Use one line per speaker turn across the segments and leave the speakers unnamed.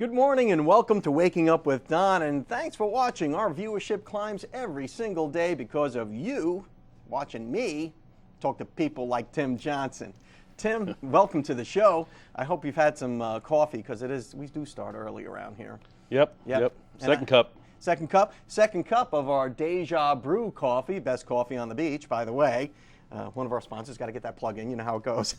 Good morning and welcome to Waking Up with Don, and thanks for watching. Our viewership climbs every single day because of you watching me talk to people like Tim Johnson. Tim, welcome to the show. I hope you've had some coffee because we do start early around here.
Yep. Second cup.
Second cup of our Deja Brew coffee, best coffee on the beach, by the way. One of our sponsors, got to get that plug in, you know how it goes.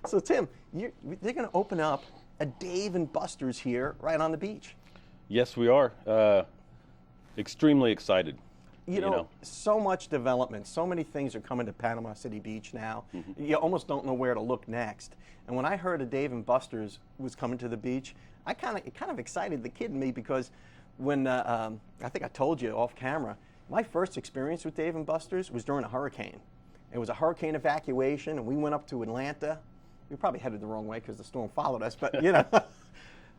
So Tim, they're going to open up a Dave and Buster's here right on the beach.
Yes, we are. Extremely excited.
You know, so much development, so many things are coming to Panama City Beach now.
Mm-hmm.
You almost don't know where to look next. And when I heard a Dave and Buster's was coming to the beach, it kind of excited the kid in me because when I think I told you off camera, my first experience with Dave and Buster's was during a hurricane. It was a hurricane evacuation, and we went up to Atlanta. We probably headed the wrong way because the storm followed us, but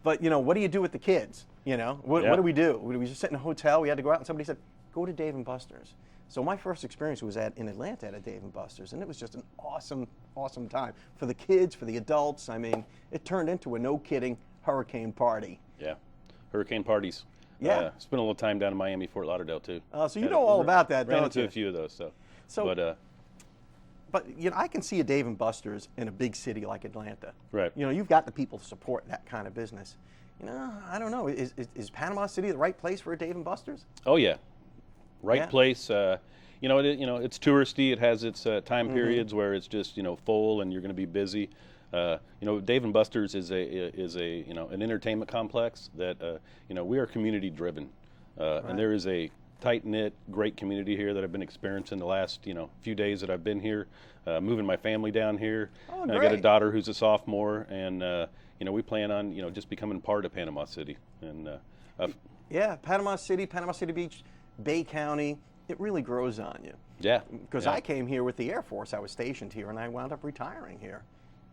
but what do you do with the kids? What do we do? We just sit in a hotel. We had to go out, and somebody said, "Go to Dave and Buster's." So my first experience was in Atlanta at a Dave and Buster's, and it was just an awesome time for the kids, for the adults. I mean, it turned into a no-kidding hurricane party.
Yeah, hurricane parties.
Yeah,
spent a little time down in Miami, Fort Lauderdale too.
So you know all about that,
ran
don't
into
you?
a few of those.
But I can see a Dave and Buster's in a big city like Atlanta.
Right.
You've got the people to support that kind of business. I don't know. Is Panama City the right place for a Dave and Buster's?
Oh yeah, right
Yeah.
place. It's touristy. It has its time periods where it's just full and you're going to be busy. Dave and Buster's is an entertainment complex that we are community driven, and there is a tight-knit, great community here that I've been experiencing the last few days that I've been here, moving my family down here.
Oh,
I got a daughter who's a sophomore, and we plan on just becoming part of Panama City. And
Yeah, Panama City Beach, Bay County, it really grows on you.
Yeah.
Because I came here with the Air Force. I was stationed here, and I wound up retiring here.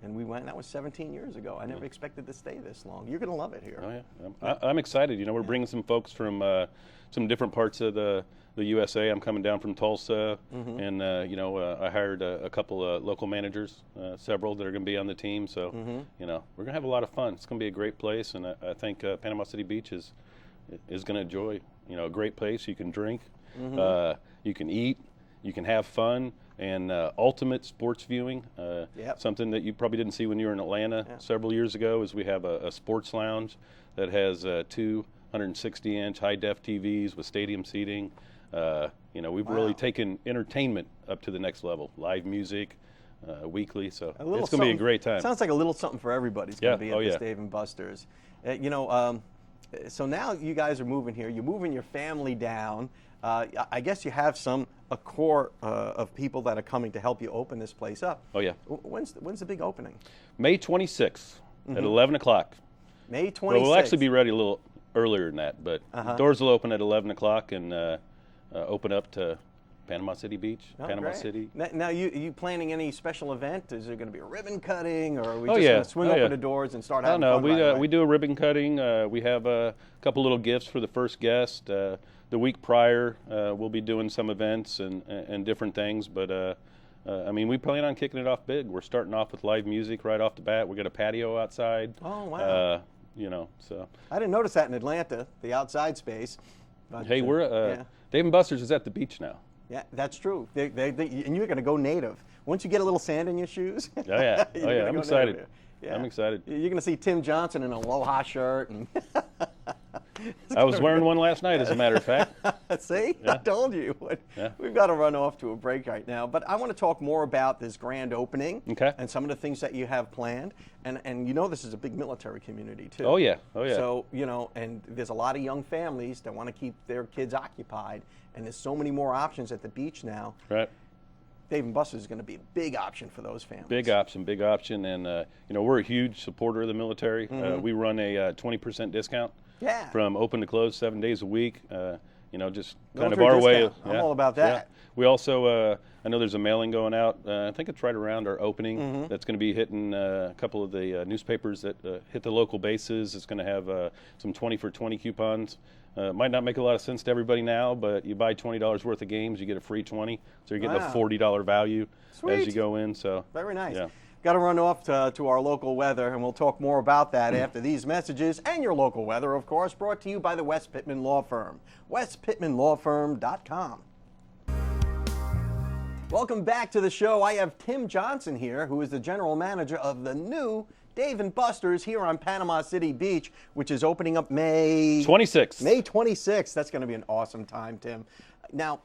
And that was 17 years ago. I never expected to stay this long. You're going to love it here.
Oh, yeah. I'm excited. We're bringing some folks from some different parts of the USA. I'm coming down from Tulsa, and I hired a couple of local managers, several that are going to be on the team. So we're going to have a lot of fun. It's going to be a great place, and I think Panama City Beach is going to enjoy. A great place. You can drink, you can eat, you can have fun. And ultimate sports viewing, something that you probably didn't see when you were in Atlanta several years ago, is we have a sports lounge that has two 160-inch high-def TVs with stadium seating. We've really taken entertainment up to the next level. Live music, weekly, so it's going to be a great time.
Sounds like a little something for everybody. It's going to be at this Dave and Buster's. So now you guys are moving here. You're moving your family down. I guess you have a core of people that are coming to help you open this place up.
Oh, yeah.
When's the big opening?
May 26th at 11 o'clock.
May 26th.
Well, we'll actually be ready a little earlier than that, but doors will open at 11 o'clock and open up to Panama City Beach, Panama City.
Now, you planning any special event? Is there going to be a ribbon cutting, or are we just going to swing open the doors and start having fun?
No, we do a ribbon cutting. We have a couple little gifts for the first guest. The week prior, we'll be doing some events and different things, but we plan on kicking it off big. We're starting off with live music right off the bat. We got a patio outside.
Oh, wow.
So.
I didn't notice that in Atlanta, the outside space. But,
hey, we're Dave and Buster's is at the beach now.
Yeah, that's true. And you're going to go native. Once you get a little sand in your shoes.
Oh, yeah. I'm excited.
Yeah.
I'm excited.
You're going to see Tim Johnson in an Aloha shirt. And
I was wearing one last night, as a matter of fact.
See? Yeah. I told you. We've got to run off to a break right now. But I want to talk more about this grand opening and some of the things that you have planned. And this is a big military community, too.
Oh, yeah.
So, and there's a lot of young families that want to keep their kids occupied. And there's so many more options at the beach now.
Right.
Dave and Buster's is going to be a big option for those families.
Big option. And, we're a huge supporter of the military. We run a 20% discount from open to close 7 days a week. Just kind of our way.
I'm all about that.
Yeah. We also, I know there's a mailing going out. I think it's right around our opening. That's going to be hitting a couple of the newspapers that hit the local bases. It's going to have some 20 for 20 coupons. Might not make a lot of sense to everybody now, but you buy $20 worth of games, you get a free 20. So you're getting a $40 value as you go in. So
very nice.
Yeah.
Got to run off to our local weather, and we'll talk more about that after these messages and your local weather, of course, brought to you by the West Pittman Law Firm. westpittmanlawfirm.com. Welcome back to the show. I have Tim Johnson here, who is the general manager of the new Dave & Buster's here on Panama City Beach, which is opening up May
26th.
May 26th. That's going to be an awesome time, Tim. Now,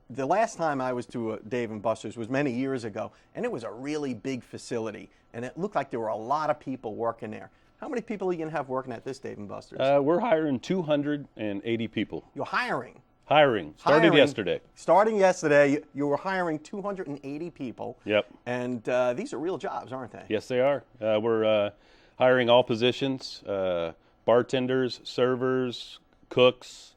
the last time I was to Dave & Buster's was many years ago, and it was a really big facility, and it looked like there were a lot of people working there. How many people are you going to have working at this Dave & Buster's?
We're hiring 280 people.
You're hiring?
Started yesterday.
Starting yesterday, you were hiring 280 people.
Yep.
And these are real jobs, aren't they?
Yes, they are. We're hiring all positions, bartenders, servers, cooks,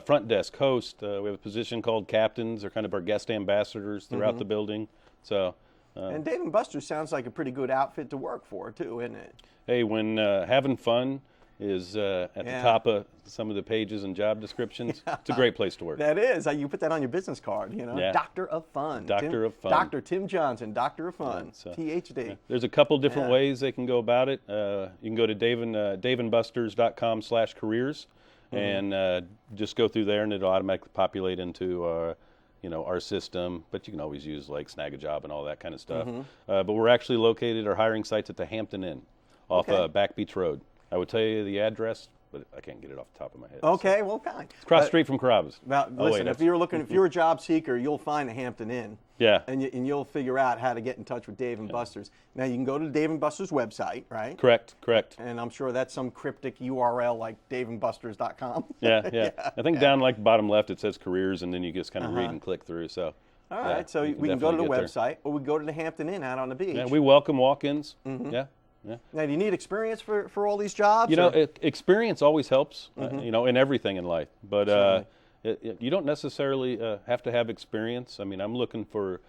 front desk, host. We have a position called captains. They're kind of our guest ambassadors throughout the building. So.
And Dave & Buster's sounds like a pretty good outfit to work for, too, isn't it?
Hey, when having fun is at the top of some of the pages and job descriptions, it's a great place to work.
That is. You put that on your business card, you know.
Yeah.
Doctor of Fun.
Doctor of Fun.
Dr. Tim Johnson, Doctor of Fun,
So,
PhD.
There's a couple different ways they can go about it. You can go to daveandbusters.com/careers and just go through there, and it'll automatically populate into our system. But you can always use like Snag a Job and all that kind of stuff. But we're actually located, our hiring site's at the Hampton Inn off Back Beach Road. I would tell you the address, but I can't get it off the top of my head.
Okay,
so.
well, fine.
It's across the street from Carrabba's.
Now, listen, if you're a job seeker, you'll find a Hampton Inn.
Yeah.
And you'll figure out how to get in touch with Dave & Buster's. Now, you can go to Dave & Buster's website, right?
Correct.
And I'm sure that's some cryptic URL like daveandbusters.com.
Yeah. I think down like bottom left it says careers, and then you just kind of read and click through. So.
All right, so we can go to the website, or we go to the Hampton Inn out on the beach.
Yeah, we welcome walk-ins. Yeah.
Now, do you need experience for all these jobs?
Experience always helps, in everything in life. But you don't necessarily have to have experience. I mean, I'm looking for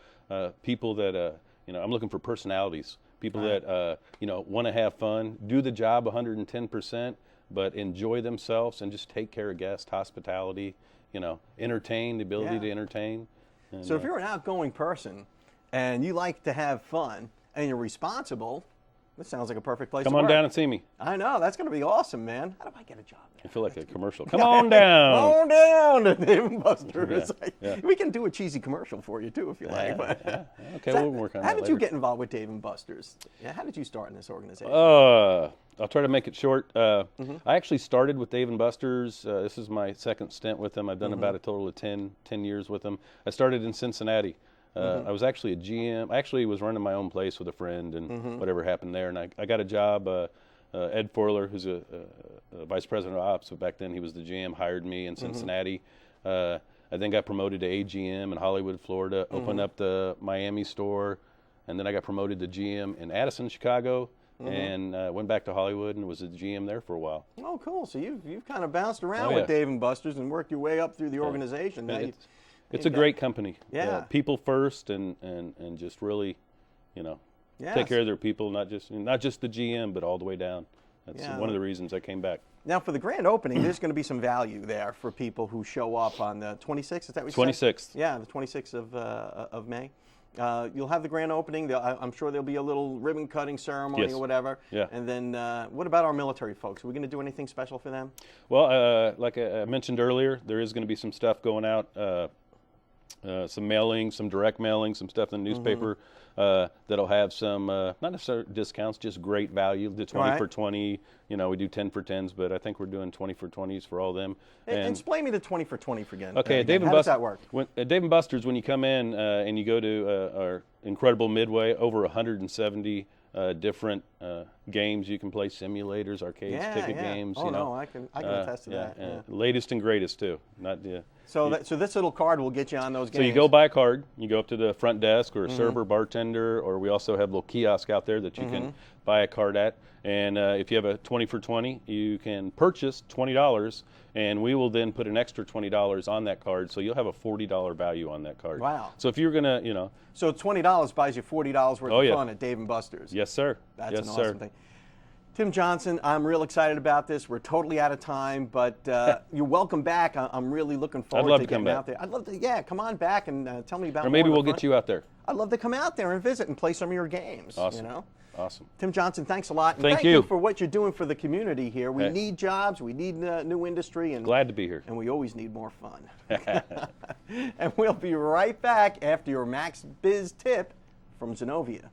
people that, I'm looking for personalities, people that, want to have fun, do the job 110%, but enjoy themselves and just take care of guests, hospitality, entertain, the ability to entertain. And,
so if you're an outgoing person and you like to have fun and you're responsible, this sounds like a perfect place to work.
Come on down and see me.
I know. That's going to be awesome, man. How do I get a job there?
I feel like a commercial. Come on down.
Come on down to Dave & Buster's.
Yeah.
We can do a cheesy commercial for you, too, if you like.
Yeah. Okay, we'll work on that
How did
later.
you get involved with Dave & Buster's? Yeah, how did you start in this organization?
I'll try to make it short. I actually started with Dave & Buster's. This is my second stint with them. I've done about a total of 10 years with them. I started in Cincinnati. I was actually a GM. I actually was running my own place with a friend, and whatever happened there. And I got a job. Ed Forler, who's a vice president of ops, but back then he was the GM, hired me in Cincinnati. I then got promoted to AGM in Hollywood, Florida, opened up the Miami store, and then I got promoted to GM in Addison, Chicago, and went back to Hollywood and was a GM there for a while.
Oh, cool. So you've kind of bounced around with Dave & Buster's and worked your way up through the organization.
It's a great company.
Yeah.
People first, and just really, take care of their people, not just the GM, but all the way down. That's one of the reasons I came back.
Now, for the grand opening, there's going to be some value there for people who show up on the 26th. Is that what you said?
26th.
Yeah, the 26th of May. You'll have the grand opening. I'm sure there'll be a little ribbon cutting ceremony or whatever.
Yeah.
And then what about our military folks? Are we going to do anything special for them?
Well, like I mentioned earlier, there is going to be some stuff going out, some mailing, some direct mailing, some stuff in the newspaper that'll have some, not necessarily discounts, just great value. The 20 for 20, we do 10 for 10s, but I think we're doing 20 for 20s for all of them.
And explain me the 20 for 20 again.
Okay,
How does that work?
At Dave & Buster's, when you come in and you go to our incredible Midway, over 170 different games you can play, simulators, arcades, ticket games.
Oh, no, I can attest to that. Yeah.
Latest and greatest, too.
So this little card will get you on those games.
So you go buy a card, you go up to the front desk or a server, bartender, or we also have a little kiosk out there that you can buy a card at. And if you have a 20 for 20, you can purchase $20, and we will then put an extra $20 on that card, so you'll have a $40 value on that card.
Wow.
So if you're going to,
So $20 buys you $40 worth of fun at Dave & Buster's.
Yes, sir.
That's an awesome thing. Tim Johnson, I'm real excited about this. We're totally out of time, but you're welcome back. I'm really looking forward to getting out there. I'd love to, yeah, come on back and tell me about.
Or maybe we'll get you out there.
I'd love to come out there and visit and play some of your games.
Awesome.
You know?
Awesome.
Tim Johnson, thanks a lot. And
thank
you for what you're doing for the community here. We
Hey.
need jobs. We need new industry. And
glad to be here.
And we always need more fun. And we'll be right back after your Max Biz tip from Zenobia.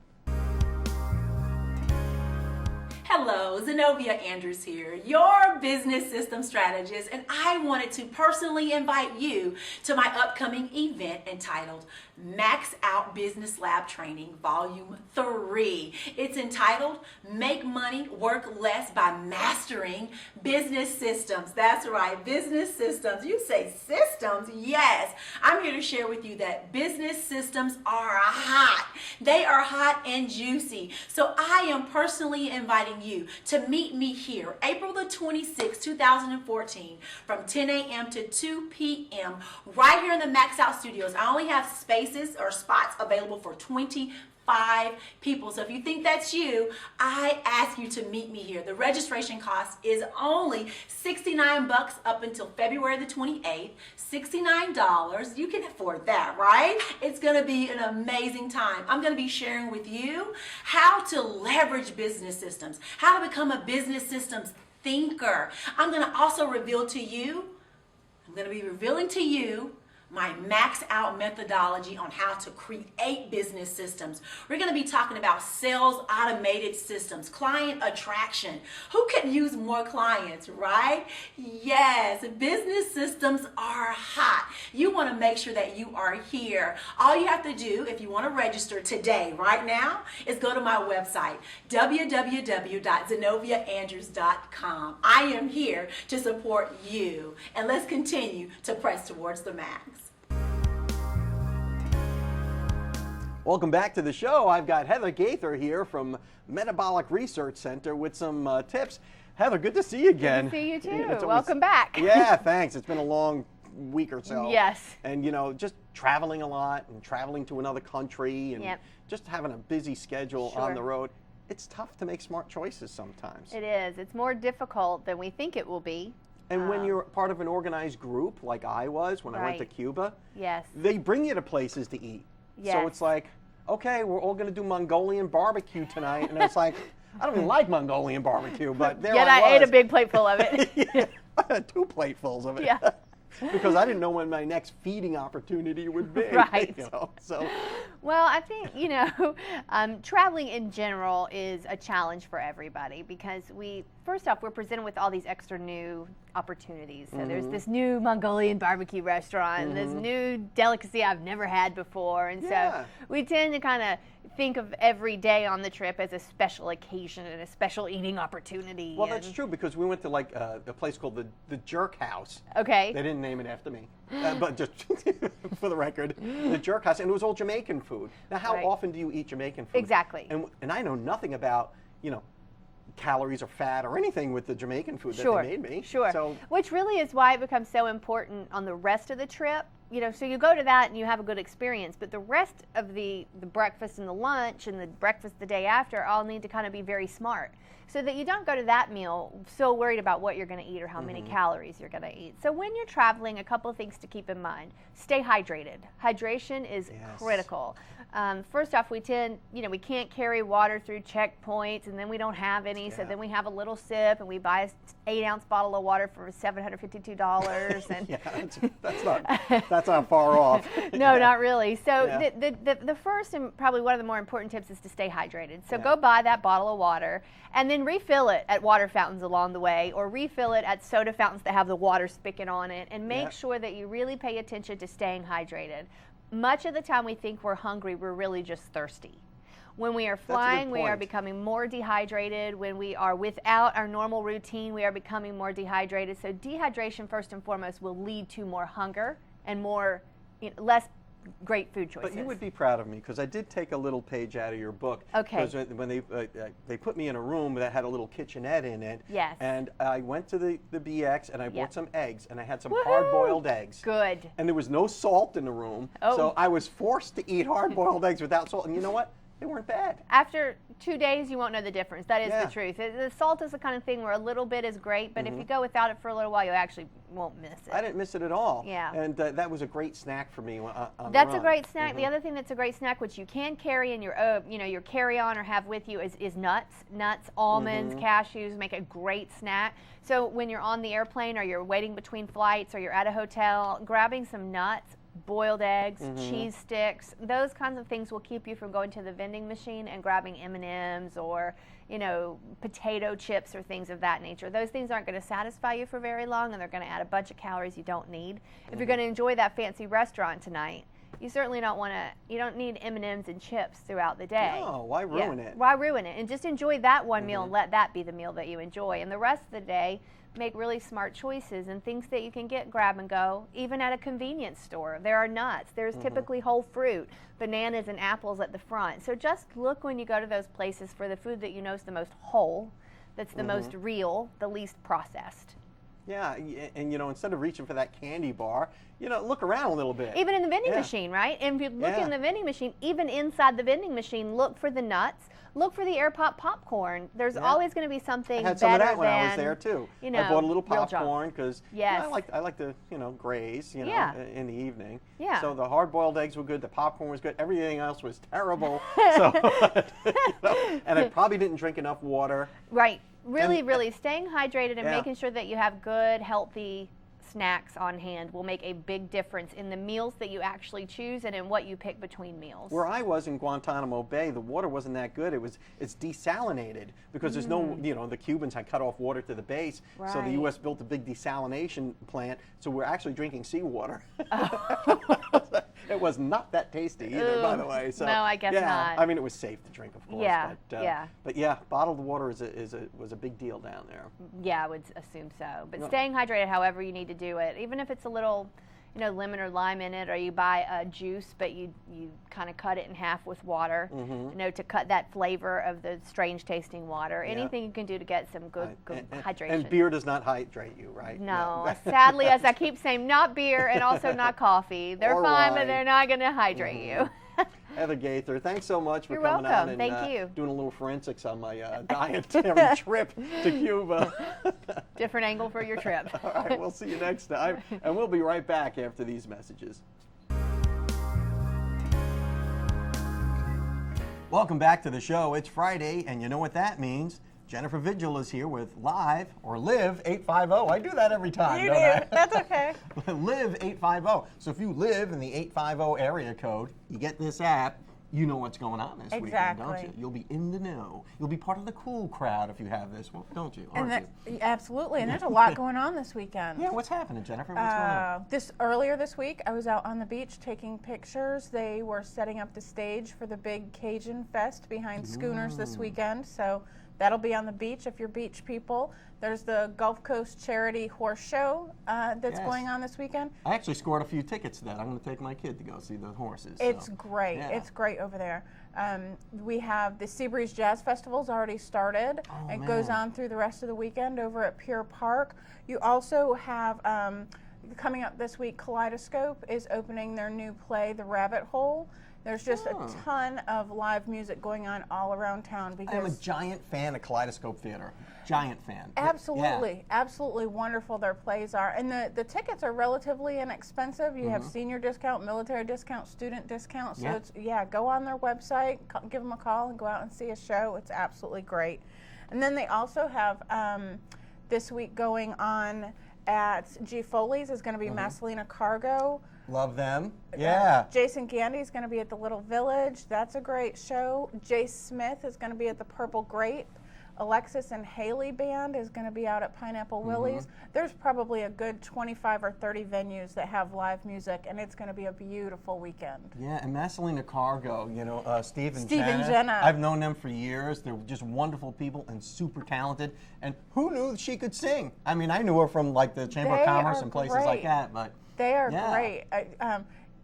Hello, Zenobia Andrews here, your business system strategist, and I wanted to personally invite you to my upcoming event entitled Max Out Business Lab Training Volume 3. It's entitled Make Money, Work Less by Mastering Business Systems. That's right, business systems. You say systems? Yes. I'm here to share with you that business systems are hot. They are hot and juicy. So I am personally inviting you to meet me here April the 26th, 2014 from 10 a.m. to 2 p.m. right here in the Max Out Studios. I only have spaces or spots available for 25 people. So if you think that's you, I ask you to meet me here. The registration cost is only $69 up until February the 28th. $69. You can afford that, right? It's going to be an amazing time. I'm going to be sharing with you how to leverage business systems, how to become a business systems thinker. I'm going to also revealing to you my max out methodology on how to create business systems. We're going to be talking about sales automated systems, client attraction. Who could use more clients, right? Yes, business systems are hot. You want to make sure that you are here. All you have to do if you want to register today, right now, is go to my website, www.zenoviaandrews.com. I am here to support you. And let's continue to press towards the max.
Welcome back to the show. I've got Heather Gaither here from Metabolic Research Center with some tips. Heather, good to see you again.
Good to see you too.
Always,
welcome back.
Yeah, thanks. It's been a long week or so.
Yes.
And you know, just traveling a lot and traveling to another country and just having a busy schedule on the road. It's tough to make smart choices sometimes.
It is. It's more difficult than we think it will be.
And when you're part of an organized group like I was when I went to Cuba, they bring you to places to eat.
Yes.
So it's like, okay, we're all going to do Mongolian barbecue tonight. And it's like, I don't even like Mongolian barbecue, but there
Yet
I was.
ate a big plateful of it.
Yeah, I had 2 platefuls of it.
Yeah.
Because I didn't know when my next feeding opportunity would be.
Right.
You know, so.
Well, I think, traveling in general is a challenge for everybody because first off, we're presented with all these extra new opportunities. So there's this new Mongolian barbecue restaurant, and this new delicacy I've never had before. And so we tend to kind of think of every day on the trip as a special occasion and a special eating opportunity.
Well, that's true because we went to like a place called the Jerk House.
Okay.
They didn't name it after me, but just for the record, the Jerk House, and it was all Jamaican food. Now, how often do you eat Jamaican food?
Exactly.
And I know nothing about, calories or fat or anything with the Jamaican food that they made me.
Sure.
So,
which really is why it becomes so important on the rest of the trip. So you go to that and you have a good experience, but the rest of the breakfast and the lunch and the breakfast the day after all need to kind of be very smart so that you don't go to that meal so worried about what you're going to eat or how many calories you're going to eat. So when you're traveling, a couple of things to keep in mind. Stay hydrated. Hydration is critical. First off, we can't carry water through checkpoints and then we don't have any, so then we have a little sip and we buy an 8-ounce bottle of water for $752 and
that's not far off.
No, not really. So the first and probably one of the more important tips is to stay hydrated. So go buy that bottle of water and then refill it at water fountains along the way or refill it at soda fountains that have the water spigot on it and make sure that you really pay attention to staying hydrated. Much of the time we think we're hungry, we're really just thirsty. When we are flying, we are becoming more dehydrated. When we are without our normal routine, we are becoming more dehydrated. So dehydration, first and foremost, will lead to more hunger and less great food choices.
But you would be proud of me because I did take a little page out of your book.
Okay.
Because when they put me in a room that had a little kitchenette in it.
Yes.
And I went to the BX and I bought some eggs and I had some
Woohoo!
hard-boiled eggs.
Good.
And there was no salt in the room.
Oh.
So I was forced to eat hard-boiled eggs without salt. And you know what? they weren't bad.
After 2 days, you won't know the difference. That is
Yeah.
the truth. The salt is the kind of thing where a little bit is great, but if you go without it for a little while, you actually won't miss it.
I didn't miss it at all.
Yeah.
And that was a great snack for me on the
That's a
run.
great snack. The other thing that's a great snack, which you can carry in your, your carry-on or have with you, is nuts. Nuts, almonds, cashews make a great snack. So when you're on the airplane or you're waiting between flights or you're at a hotel, grabbing some nuts, boiled eggs, cheese sticks, those kinds of things will keep you from going to the vending machine and grabbing M&Ms or, potato chips or things of that nature. Those things aren't going to satisfy you for very long, and they're going to add a bunch of calories you don't need. If you're going to enjoy that fancy restaurant tonight, you certainly don't want to, you don't need M&Ms and chips throughout the day.
No, why ruin it?
Why ruin it? And just enjoy that one meal and let that be the meal that you enjoy. And the rest of the day, make really smart choices and things that you can get grab and go, even at a convenience store. There are nuts. There's typically whole fruit, bananas and apples at the front. So just look when you go to those places for the food that you know is the most whole, that's the most real, the least processed.
Yeah, and instead of reaching for that candy bar, look around a little bit.
Even in the vending machine, right? And if you look in the vending machine, even inside the vending machine, look for the nuts. Look for the air pop popcorn. There's always going to be something better than.
I had some of that when I was there too. I bought a little popcorn because I like to graze in the evening.
Yeah.
So the hard-boiled eggs were good. The popcorn was good. Everything else was terrible. So and I probably didn't drink enough water.
Right. Really staying hydrated and
Yeah.
making sure that you have good, healthy snacks on hand will make a big difference in the meals that you actually choose and in what you pick between meals.
Where I was in Guantanamo Bay, the water wasn't that good. It's desalinated because there's no, the Cubans had cut off water to the base, so the U.S. built a big desalination plant. So we're actually drinking seawater. It was not that tasty either, by the way. So
no, I guess not.
I mean, it was safe to drink, of course.
Yeah,
But yeah, bottled water was a big deal down there.
Yeah, I would assume so. But staying hydrated, however you need to do it, even if it's a little, lemon or lime in it, or you buy a juice, but you kind of cut it in half with water, to cut that flavor of the strange tasting water.
Yeah.
Anything you can do to get some good hydration.
And beer does not hydrate you, right?
No, sadly, as I keep saying, not beer and also not coffee. They're
Or
fine,
wine.
but they're not going to hydrate you.
Heather Gaither, thanks so much for
You're
coming
welcome.
on and
Thank you.
doing a little forensics on my dietary trip to Cuba.
Different angle for your trip.
All right, we'll see you next time, and we'll be right back after these messages. Welcome back to the show. It's Friday, and you know what that means. Jennifer Vigil is here with Live or Live 850. I do that every time,
You
don't
do.
I?
That's okay.
Live 850. So if you live in the 850 area code, you get this app, you know what's going on this weekend, don't you? You'll be in the know. You'll be part of the cool crowd if you have this, well, don't you? Aren't you?
Absolutely, and there's a lot going on this weekend.
Yeah, what's happening, Jennifer? What's going on?
Earlier this week, I was out on the beach taking pictures. They were setting up the stage for the big Cajun Fest behind Schooners this weekend, so that'll be on the beach if you're beach people. There's the Gulf Coast Charity Horse Show that's going on this weekend.
I actually scored a few tickets to that. I'm going to take my kid to go see the horses.
It's great.
Yeah.
It's great over there. We have the Seabreeze Jazz Festival's already started. It goes on through the rest of the weekend over at Pier Park. You also have, coming up this week, Kaleidoscope is opening their new play, The Rabbit Hole. There's just a ton of live music going on all around town. Because
I'm a giant fan of Kaleidoscope Theater. Giant fan.
Absolutely, absolutely wonderful their plays are. And the tickets are relatively inexpensive. You have senior discount, military discount, student discount. So it's, go on their website, give them a call and go out and see a show. It's absolutely great. And then they also have this week going on at G. Foley's is going to be Massalina Cargo.
Love them. Yeah.
Jason Gandy is going to be at the Little Village. That's a great show. Jace Smith is going to be at the Purple Grape. Alexis and Haley Band is going to be out at Pineapple Willie's. There's probably a good 25 or 30 venues that have live music, and it's going to be a beautiful weekend.
Yeah, and Massalina Cargo, Steve and
Jenna.
I've known them for years. They're just wonderful people and super talented. And who knew she could sing? I mean, I knew her from like the Chamber of Commerce and places like that, but
they are great.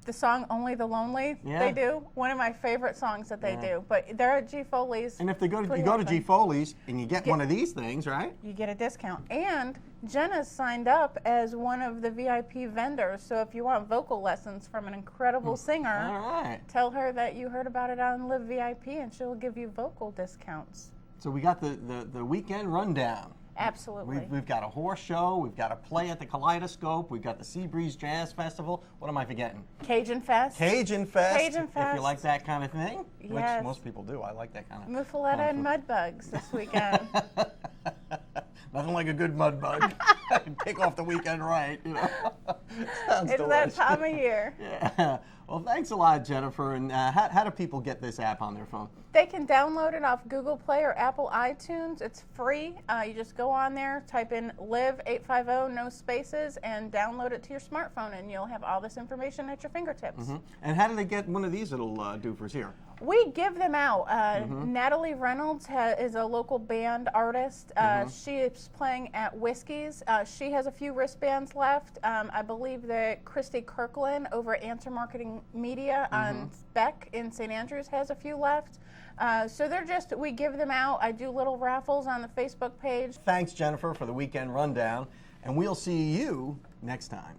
the song "Only the Lonely" they do. One of my favorite songs that they do. But they're at G Foley's.
And if you go to G Foley's and you get one of these things, right?
You get a discount. And Jenna's signed up as one of the VIP vendors. So if you want vocal lessons from an incredible singer,
All right.
tell her that you heard about it on Live VIP, and she'll give you vocal discounts.
So we got the weekend rundown.
Absolutely.
We've got a horse show, we've got a play at the Kaleidoscope, we've got the Seabreeze Jazz Festival. What am I forgetting?
Cajun Fest.
Cajun Fest.
Cajun
If
Fest.
you like that kind of thing,
Yes.
which most people do. I like that kind of.
Muffaletta and Mudbugs this weekend.
Nothing like a good mud bug. Kick off the weekend right, you know. Sounds
It's
delicious.
that time of year.
Yeah. Well, thanks a lot, Jennifer. And how do people get this app on their phone?
They can download it off Google Play or Apple iTunes. It's free. You just go on there, type in Live 850, no spaces, and download it to your smartphone, and you'll have all this information at your fingertips.
And how do they get one of these little doofers here?
We give them out. Natalie Reynolds is a local band artist. She is playing at Whiskey's. She has a few wristbands left. I believe that Christy Kirkland over at Answer Marketing Media on Beck in St. Andrews has a few left. So we give them out. I do little raffles on the Facebook page.
Thanks, Jennifer, for the weekend rundown. And we'll see you next time.